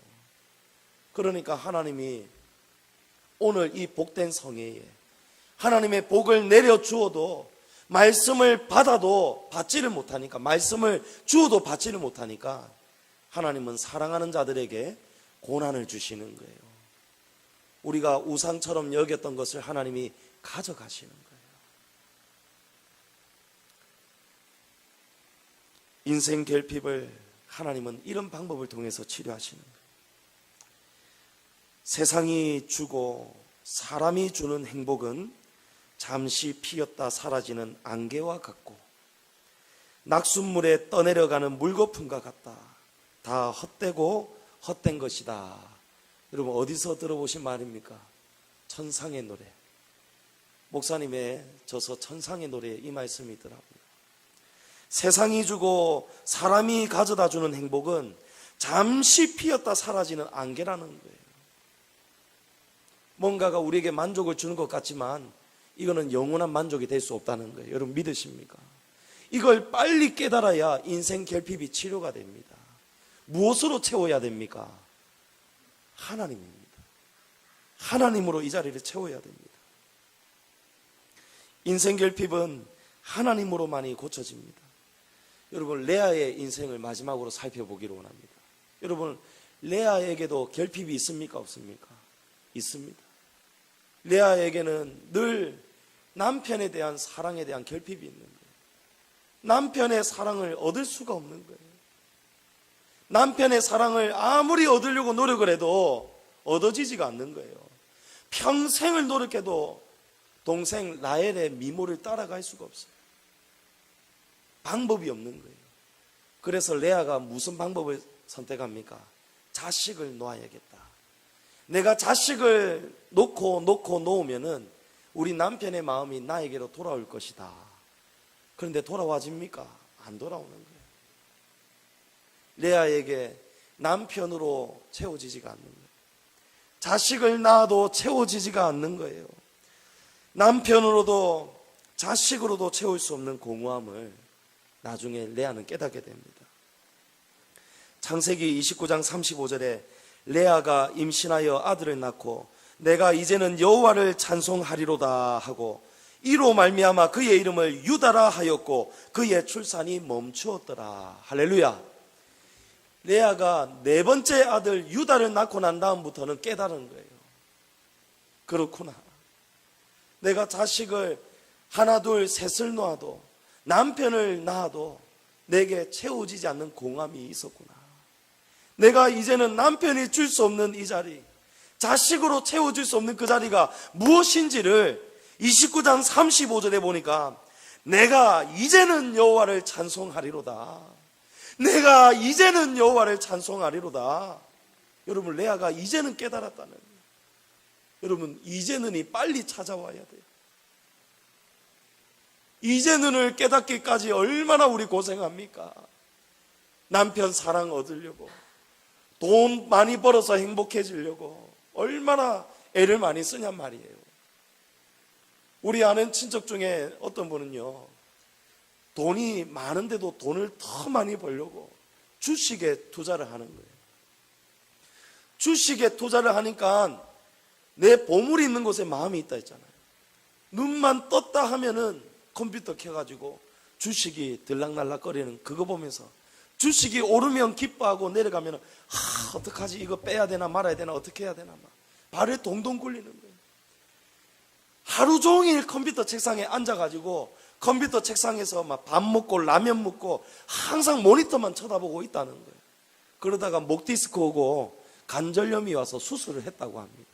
그러니까 하나님이 오늘 이 복된 성회에 하나님의 복을 내려주어도 말씀을 받아도 받지를 못하니까, 말씀을 주어도 받지를 못하니까 하나님은 사랑하는 자들에게 고난을 주시는 거예요. 우리가 우상처럼 여겼던 것을 하나님이 가져가시는 거예요. 인생 결핍을 하나님은 이런 방법을 통해서 치료하시는 거예요. 세상이 주고 사람이 주는 행복은 잠시 피었다 사라지는 안개와 같고 낙숫물에 떠내려가는 물거품과 같다. 다 헛되고 헛된 것이다. 여러분, 어디서 들어보신 말입니까? 천상의 노래. 목사님의 저서 천상의 노래에 이 말씀이 있더라고요. 세상이 주고 사람이 가져다 주는 행복은 잠시 피었다 사라지는 안개라는 거예요. 뭔가가 우리에게 만족을 주는 것 같지만 이거는 영원한 만족이 될 수 없다는 거예요. 여러분, 믿으십니까? 이걸 빨리 깨달아야 인생 결핍이 치료가 됩니다. 무엇으로 채워야 됩니까? 하나님입니다. 하나님으로 이 자리를 채워야 됩니다. 인생 결핍은 하나님으로만이 고쳐집니다. 여러분, 레아의 인생을 마지막으로 살펴보기로 원합니다. 여러분, 레아에게도 결핍이 있습니까? 없습니까? 있습니다. 레아에게는 늘 남편에 대한 사랑에 대한 결핍이 있는 거예요. 남편의 사랑을 얻을 수가 없는 거예요. 남편의 사랑을 아무리 얻으려고 노력을 해도 얻어지지가 않는 거예요. 평생을 노력해도 동생 라헬의 미모를 따라갈 수가 없어요. 방법이 없는 거예요. 그래서 레아가 무슨 방법을 선택합니까? 자식을 놓아야겠다. 내가 자식을 놓으면은 우리 남편의 마음이 나에게로 돌아올 것이다. 그런데 돌아와집니까? 안 돌아오는 거예요. 레아에게 남편으로 채워지지가 않는 거예요. 자식을 낳아도 채워지지가 않는 거예요. 남편으로도 자식으로도 채울 수 없는 공허함을 나중에 레아는 깨닫게 됩니다. 창세기 29장 35절에 레아가 임신하여 아들을 낳고 내가 이제는 여호와를 찬송하리로다 하고 이로 말미암아 그의 이름을 유다라 하였고 그의 출산이 멈추었더라. 할렐루야. 레아가 네 번째 아들 유다를 낳고 난 다음부터는 깨달은 거예요. 그렇구나. 내가 자식을 하나 둘 셋을 놓아도 남편을 낳아도 내게 채워지지 않는 공함이 있었구나. 내가 이제는 남편이 줄 수 없는 이 자리, 자식으로 채워줄 수 없는 그 자리가 무엇인지를 29장 35절에 보니까 내가 이제는 여호와를 찬송하리로다. 내가 이제는 여호와를 찬송하리로다. 여러분, 레아가 이제는 깨달았다는 거예요. 여러분, 이제는이 빨리 찾아와야 돼요. 이제는을 깨닫기까지 얼마나 우리 고생합니까? 남편 사랑 얻으려고, 돈 많이 벌어서 행복해지려고 얼마나 애를 많이 쓰냔 말이에요. 우리 아는 친척 중에 어떤 분은요, 돈이 많은데도 돈을 더 많이 벌려고 주식에 투자를 하는 거예요. 주식에 투자를 하니까 내 보물이 있는 곳에 마음이 있다 했잖아요. 눈만 떴다 하면은 컴퓨터 켜가지고 주식이 들락날락거리는 그거 보면서 주식이 오르면 기뻐하고 내려가면 어떡하지, 이거 빼야 되나 말아야 되나 어떻게 해야 되나 막 발에 동동 굴리는 거예요. 하루 종일 컴퓨터 책상에 앉아가지고 컴퓨터 책상에서 막 밥 먹고 라면 먹고 항상 모니터만 쳐다보고 있다는 거예요. 그러다가 목 디스크 오고 관절염이 와서 수술을 했다고 합니다.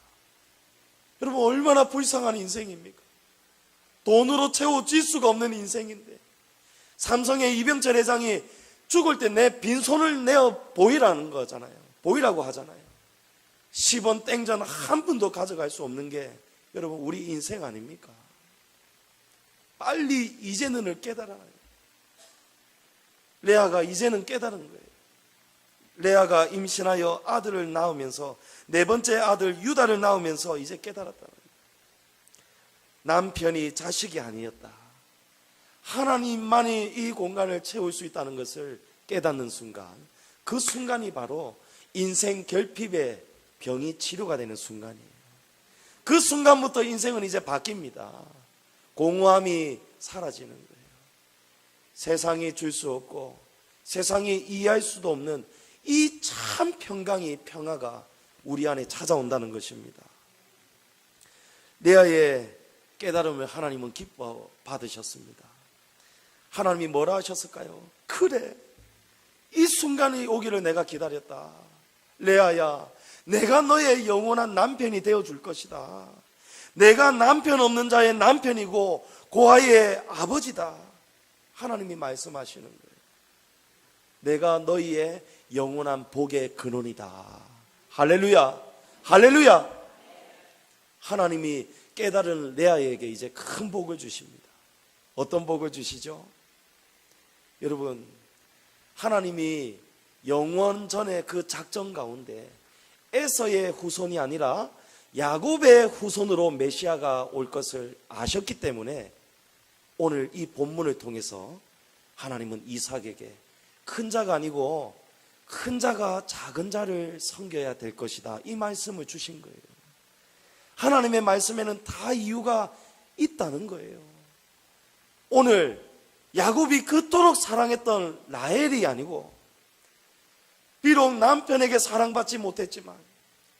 여러분, 얼마나 불쌍한 인생입니까? 돈으로 채워질 수가 없는 인생인데, 삼성의 이병철 회장이 죽을 때 내 빈손을 내어 보이라는 거잖아요. 보이라고 하잖아요. 10원 땡전 한 푼도 가져갈 수 없는 게 여러분 우리 인생 아닙니까? 빨리 이제는을 깨달아요. 레아가 이제는 깨달은 거예요. 레아가 임신하여 아들을 낳으면서 네 번째 아들 유다를 낳으면서 이제 깨달았다는 거예요. 남편이 자식이 아니었다. 하나님만이 이 공간을 채울 수 있다는 것을 깨닫는 순간, 그 순간이 바로 인생 결핍의 병이 치료가 되는 순간이에요. 그 순간부터 인생은 이제 바뀝니다. 공허함이 사라지는 거예요. 세상이 줄 수 없고 세상이 이해할 수도 없는 이 참 평화가 우리 안에 찾아온다는 것입니다. 레아의 깨달음을 하나님은 기뻐 받으셨습니다. 하나님이 뭐라 하셨을까요? 그래, 이 순간이 오기를 내가 기다렸다. 레아야, 내가 너의 영원한 남편이 되어줄 것이다. 내가 남편 없는 자의 남편이고 고아의 아버지다. 하나님이 말씀하시는 거예요. 내가 너희의 영원한 복의 근원이다. 할렐루야, 할렐루야. 하나님이 깨달은 레아에게 이제 큰 복을 주십니다. 어떤 복을 주시죠? 여러분, 하나님이 영원 전의 그 작전 가운데 에서의 후손이 아니라 야곱의 후손으로 메시아가 올 것을 아셨기 때문에 오늘 이 본문을 통해서 하나님은 이삭에게 큰 자가 아니고 큰 자가 작은 자를 섬겨야 될 것이다, 이 말씀을 주신 거예요. 하나님의 말씀에는 다 이유가 있다는 거예요. 오늘 야곱이 그토록 사랑했던 라헬이 아니고, 비록 남편에게 사랑받지 못했지만,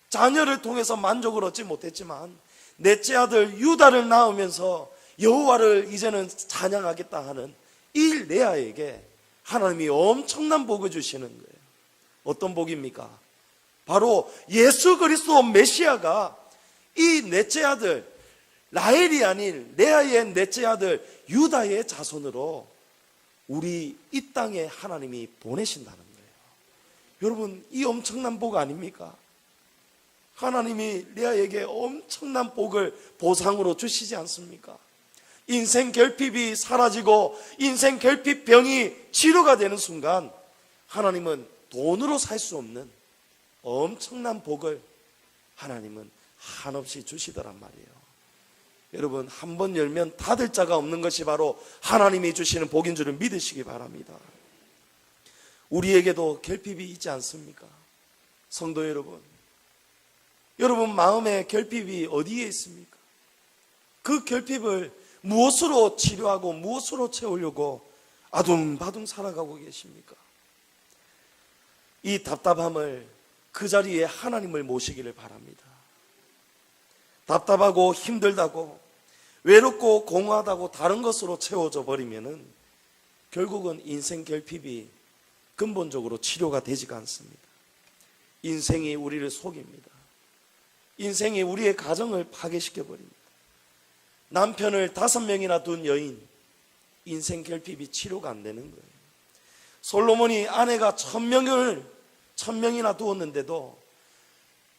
자녀를 통해서 만족을 얻지 못했지만, 넷째 아들 유다를 낳으면서 여호와를 이제는 찬양하겠다 하는 이 레아에게 하나님이 엄청난 복을 주시는 거예요. 어떤 복입니까? 바로 예수 그리스도 메시아가 이 넷째 아들 라헬이 아닌 레아의 넷째 아들 유다의 자손으로 우리 이 땅에 하나님이 보내신다는 거예요. 여러분, 이 엄청난 복 아닙니까? 하나님이 레아에게 엄청난 복을 보상으로 주시지 않습니까? 인생 결핍이 사라지고 인생 결핍 병이 치료가 되는 순간 하나님은 돈으로 살 수 없는 엄청난 복을 하나님은 한없이 주시더란 말이에요. 여러분, 한 번 열면 닫을 자가 없는 것이 바로 하나님이 주시는 복인 줄을 믿으시기 바랍니다. 우리에게도 결핍이 있지 않습니까? 성도 여러분, 여러분 마음에 결핍이 어디에 있습니까? 그 결핍을 무엇으로 치료하고 무엇으로 채우려고 아둥바둥 살아가고 계십니까? 이 답답함을 그 자리에 하나님을 모시기를 바랍니다. 답답하고 힘들다고 외롭고 공허하다고 다른 것으로 채워져 버리면은 결국은 인생 결핍이 근본적으로 치료가 되지가 않습니다. 인생이 우리를 속입니다. 인생이 우리의 가정을 파괴시켜 버립니다. 남편을 5명이나 둔 여인, 인생 결핍이 치료가 안 되는 거예요. 솔로몬이 아내가 1000명이나 두었는데도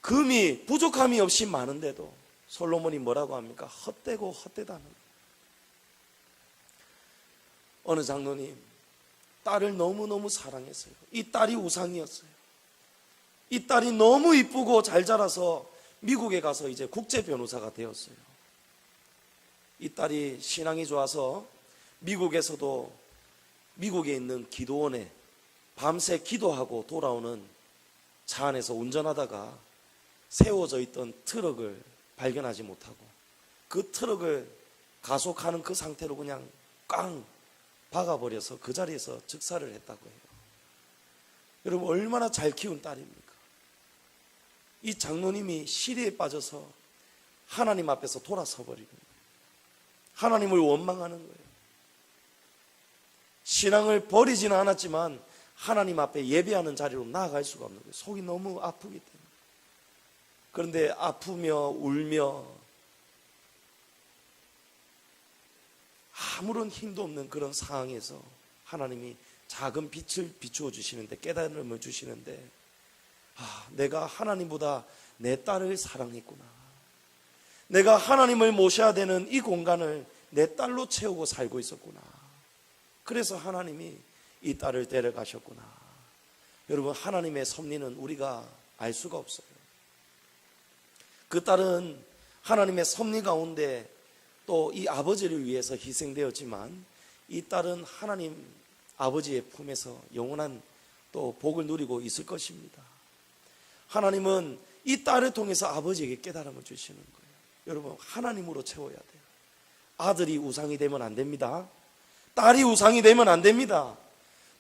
금이 부족함이 없이 많은데도 솔로몬이 뭐라고 합니까? 헛되고 헛되다는 거예요. 어느 장로님, 딸을 너무너무 사랑했어요. 이 딸이 우상이었어요. 이 딸이 너무 이쁘고 잘 자라서 미국에 가서 이제 국제 변호사가 되었어요. 이 딸이 신앙이 좋아서 미국에서도 미국에 있는 기도원에 밤새 기도하고 돌아오는 차 안에서 운전하다가 세워져 있던 트럭을 발견하지 못하고 그 트럭을 가속하는 그 상태로 그냥 꽝 박아버려서 그 자리에서 즉사를 했다고 해요. 여러분, 얼마나 잘 키운 딸입니까? 이 장로님이 시리에 빠져서 하나님 앞에서 돌아서 버리는 거예요. 하나님을 원망하는 거예요. 신앙을 버리지는 않았지만 하나님 앞에 예배하는 자리로 나아갈 수가 없는 거예요. 속이 너무 아프기 때문에. 그런데 아프며 울며 아무런 힘도 없는 그런 상황에서 하나님이 작은 빛을 비추어 주시는데, 깨달음을 주시는데, 내가 하나님보다 내 딸을 사랑했구나. 내가 하나님을 모셔야 되는 이 공간을 내 딸로 채우고 살고 있었구나. 그래서 하나님이 이 딸을 데려가셨구나. 여러분, 하나님의 섭리는 우리가 알 수가 없어요. 그 딸은 하나님의 섭리 가운데 또 이 아버지를 위해서 희생되었지만 이 딸은 하나님 아버지의 품에서 영원한 또 복을 누리고 있을 것입니다. 하나님은 이 딸을 통해서 아버지에게 깨달음을 주시는 거예요. 여러분, 하나님으로 채워야 돼요. 아들이 우상이 되면 안 됩니다. 딸이 우상이 되면 안 됩니다.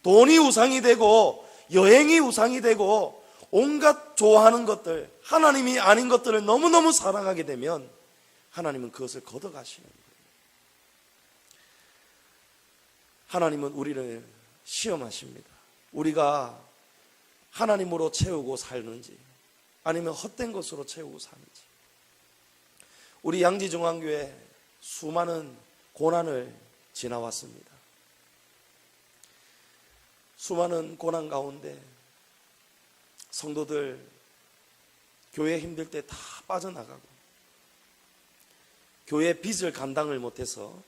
돈이 우상이 되고 여행이 우상이 되고 온갖 좋아하는 것들, 하나님이 아닌 것들을 너무너무 사랑하게 되면 하나님은 그것을 걷어가시는 거예요. 하나님은 우리를 시험하십니다. 우리가 하나님으로 채우고 살는지 아니면 헛된 것으로 채우고 사는지. 우리 양지중앙교회 수많은 고난을 지나왔습니다. 수많은 고난 가운데 성도들 교회 힘들 때 다 빠져나가고 교회 빚을 감당을 못해서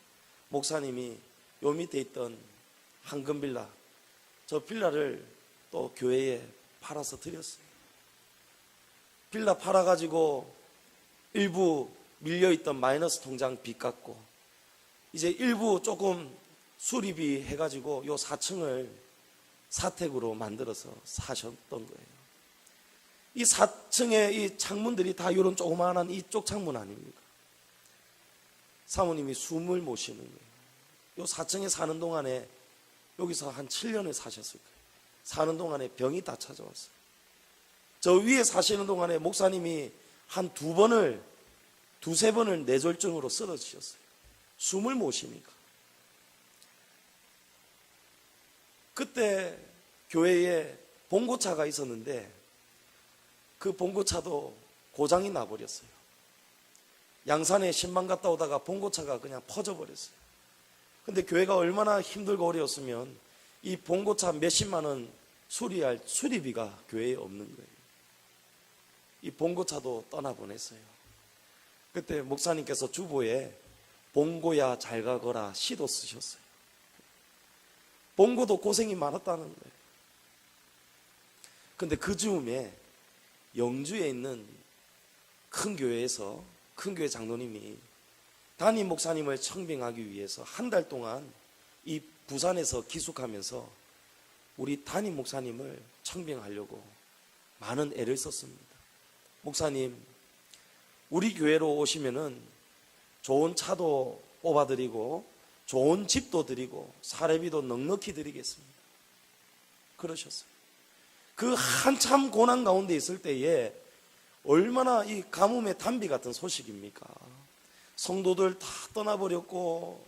목사님이 요 밑에 있던 황금빌라, 저 빌라를 또 교회에 팔아서 드렸어요. 빌라 팔아가지고 일부 밀려있던 마이너스 통장 빚 갚고 이제 일부 조금 수리비 해가지고 요 4층을 사택으로 만들어서 사셨던 거예요. 이 4층의 이 창문들이 다 이런 조그마한 이쪽 창문 아닙니까? 사모님이 숨을 못 쉬는 거예요. 요 4층에 사는 동안에 여기서 한 7년을 사셨을 거예요. 사는 동안에 병이 다 찾아왔어요. 저 위에 사시는 동안에 목사님이 한 2세 번을 뇌졸중으로 쓰러지셨어요. 숨을 못 쉬니까. 그때 교회에 봉고차가 있었는데 그 봉고차도 고장이 나버렸어요. 양산에 신방 갔다 오다가 봉고차가 그냥 퍼져버렸어요. 근데 교회가 얼마나 힘들고 어려웠으면 이 봉고차 몇십만 원 수리할 수리비가 교회에 없는 거예요. 이 봉고차도 떠나보냈어요. 그때 목사님께서 주보에 봉고야 잘 가거라 시도 쓰셨어요. 봉고도 고생이 많았다는 거예요. 근데 그 즈음에 영주에 있는 큰 교회에서 큰 교회 장로님이 담임 목사님을 청빙하기 위해서 한 달 동안 이 부산에서 기숙하면서 우리 담임 목사님을 청빙하려고 많은 애를 썼습니다. 목사님, 우리 교회로 오시면은 좋은 차도 뽑아드리고 좋은 집도 드리고 사례비도 넉넉히 드리겠습니다. 그러셨어요. 그 한참 고난 가운데 있을 때에 얼마나 이 가뭄의 단비 같은 소식입니까? 성도들 다 떠나버렸고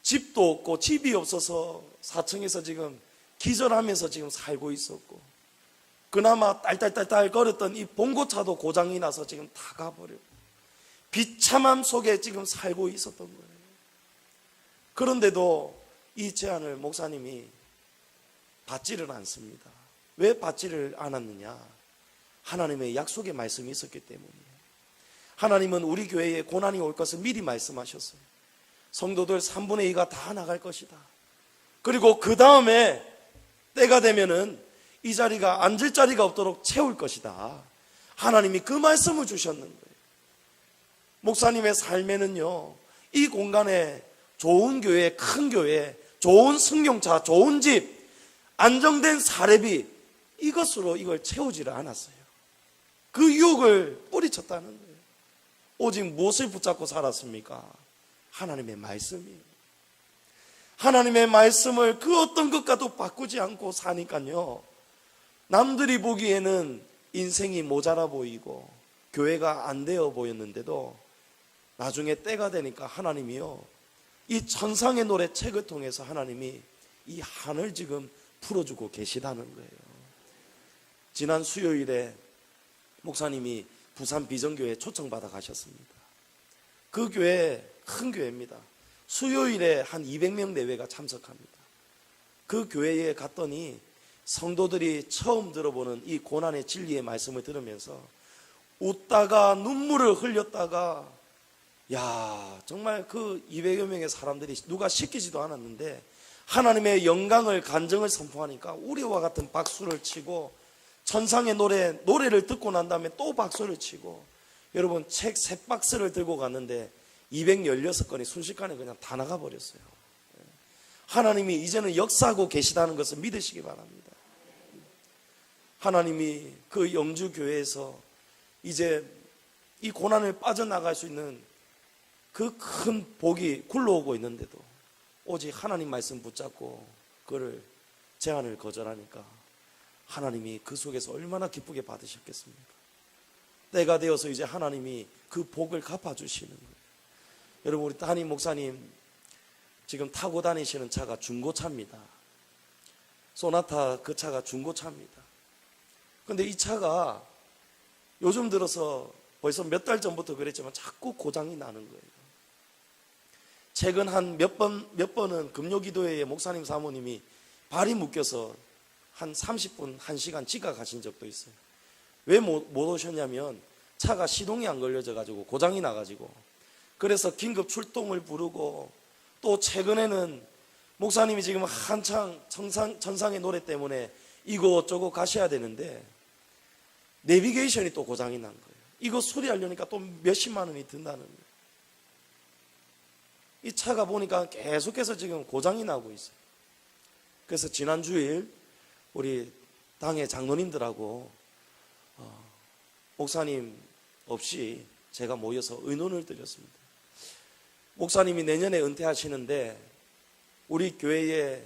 집도 없고 집이 없어서 4층에서 지금 기절하면서 지금 살고 있었고, 그나마 딸딸딸딸 거렸던 이 봉고차도 고장이 나서 지금 다 가버렸고 비참함 속에 지금 살고 있었던 거예요. 그런데도 이 제안을 목사님이 받지를 않습니다. 왜 받지를 않았느냐? 하나님의 약속의 말씀이 있었기 때문이에요. 하나님은 우리 교회에 고난이 올 것을 미리 말씀하셨어요. 성도들 3분의 2가 다 나갈 것이다. 그리고 그 다음에 때가 되면은 이 자리가 앉을 자리가 없도록 채울 것이다. 하나님이 그 말씀을 주셨는 거예요. 목사님의 삶에는요, 이 공간에 좋은 교회, 큰 교회, 좋은 승용차, 좋은 집, 안정된 사례비, 이것으로 이걸 채우지를 않았어요. 그 유혹을 뿌리쳤다는 거예요. 오직 무엇을 붙잡고 살았습니까? 하나님의 말씀이에요. 하나님의 말씀을 그 어떤 것과도 바꾸지 않고 사니까요, 남들이 보기에는 인생이 모자라 보이고 교회가 안 되어 보였는데도 나중에 때가 되니까 하나님이요, 이 천상의 노래 책을 통해서 하나님이 이 한을 지금 풀어주고 계시다는 거예요. 지난 수요일에 목사님이 부산 비전교회에 초청받아 가셨습니다. 그 교회 큰 교회입니다. 수요일에 한 200명 내외가 참석합니다. 그 교회에 갔더니 성도들이 처음 들어보는 이 고난의 진리의 말씀을 들으면서 웃다가 눈물을 흘렸다가, 야, 정말 그 200여 명의 사람들이 누가 시키지도 않았는데 하나님의 영광을, 간정을 선포하니까 우리와 같은 박수를 치고, 천상의 노래를 듣고 난 다음에 또 박수를 치고, 여러분 책 3박스를 들고 갔는데 216건이 순식간에 그냥 다 나가버렸어요. 하나님이 이제는 역사하고 계시다는 것을 믿으시기 바랍니다. 하나님이 그 영주교회에서 이제 이 고난을 빠져나갈 수 있는 그 큰 복이 굴러오고 있는데도 오직 하나님 말씀 붙잡고 그를 제안을 거절하니까 하나님이 그 속에서 얼마나 기쁘게 받으셨겠습니까? 때가 되어서 이제 하나님이 그 복을 갚아주시는 거예요. 여러분, 우리 담임 목사님 지금 타고 다니시는 차가 중고차입니다. 소나타, 그 차가 중고차입니다. 근데 이 차가 요즘 들어서 벌써 몇 달 전부터 그랬지만 자꾸 고장이 나는 거예요. 최근 한 몇 번은 금요기도회에 목사님 사모님이 발이 묶여서 한 30분, 1시간 지각하신 적도 있어요. 왜 못 오셨냐면 차가 시동이 안 걸려져 가지고 고장이 나가지고, 그래서 긴급 출동을 부르고, 또 최근에는 목사님이 지금 한창 천상의 노래 때문에 이곳저곳 가셔야 되는데 내비게이션이 또 고장이 난 거예요. 이거 수리하려니까 또 몇십만 원이 든다는 거예요. 이 차가 보니까 계속해서 지금 고장이 나고 있어요. 그래서 지난 주일 우리 당의 장로님들하고 목사님 없이 제가 모여서 의논을 드렸습니다. 목사님이 내년에 은퇴하시는데 우리 교회에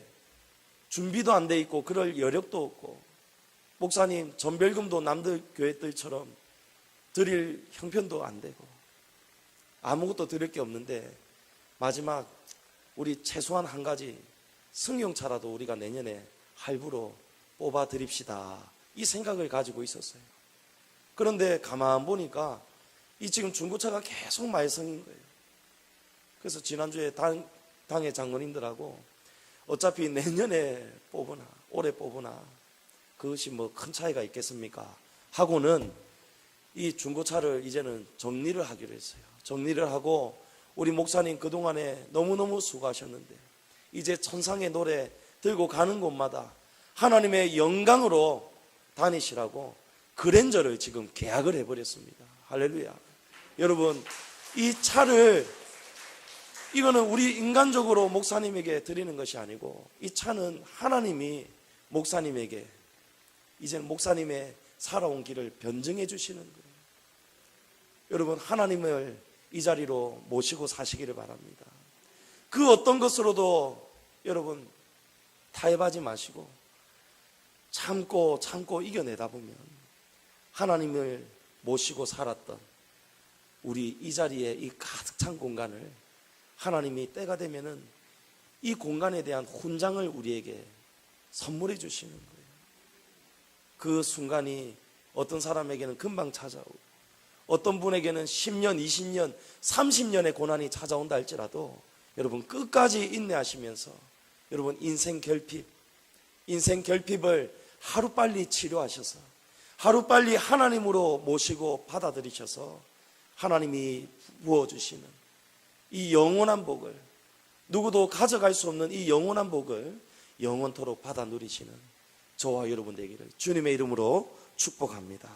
준비도 안 돼 있고 그럴 여력도 없고, 목사님 전별금도 남들 교회들처럼 드릴 형편도 안 되고 아무것도 드릴 게 없는데 마지막 우리 최소한 한 가지 승용차라도 우리가 내년에 할부로 뽑아 드립시다, 이 생각을 가지고 있었어요. 그런데 가만 보니까 이 지금 중고차가 계속 말썽인 거예요. 그래서 지난주에 당의 장로님들하고 어차피 내년에 뽑으나 올해 뽑으나 그것이 뭐 큰 차이가 있겠습니까 하고는 이 중고차를 이제는 정리를 하기로 했어요. 정리를 하고 우리 목사님 그동안에 너무너무 수고하셨는데 이제 천상의 노래 들고 가는 곳마다 하나님의 영광으로 다니시라고 그랜저를 지금 계약을 해버렸습니다. 할렐루야. 여러분, 이 차를, 이거는 우리 인간적으로 목사님에게 드리는 것이 아니고, 이 차는 하나님이 목사님에게 이제는 목사님의 살아온 길을 변증해 주시는 거예요. 여러분, 하나님을 이 자리로 모시고 사시기를 바랍니다. 그 어떤 것으로도 여러분 타협하지 마시고 참고 이겨내다 보면 하나님을 모시고 살았던 우리 이 자리에 이 가득 찬 공간을 하나님이 때가 되면은 이 공간에 대한 훈장을 우리에게 선물해 주시는 거예요. 그 순간이 어떤 사람에게는 금방 찾아오고 어떤 분에게는 10년, 20년, 30년의 고난이 찾아온다 할지라도 여러분 끝까지 인내하시면서 여러분 인생 결핍을 하루빨리 치료하셔서 하루빨리 하나님으로 모시고 받아들이셔서 하나님이 부어주시는 이 영원한 복을, 누구도 가져갈 수 없는 이 영원한 복을 영원토록 받아 누리시는 저와 여러분 되기를 주님의 이름으로 축복합니다.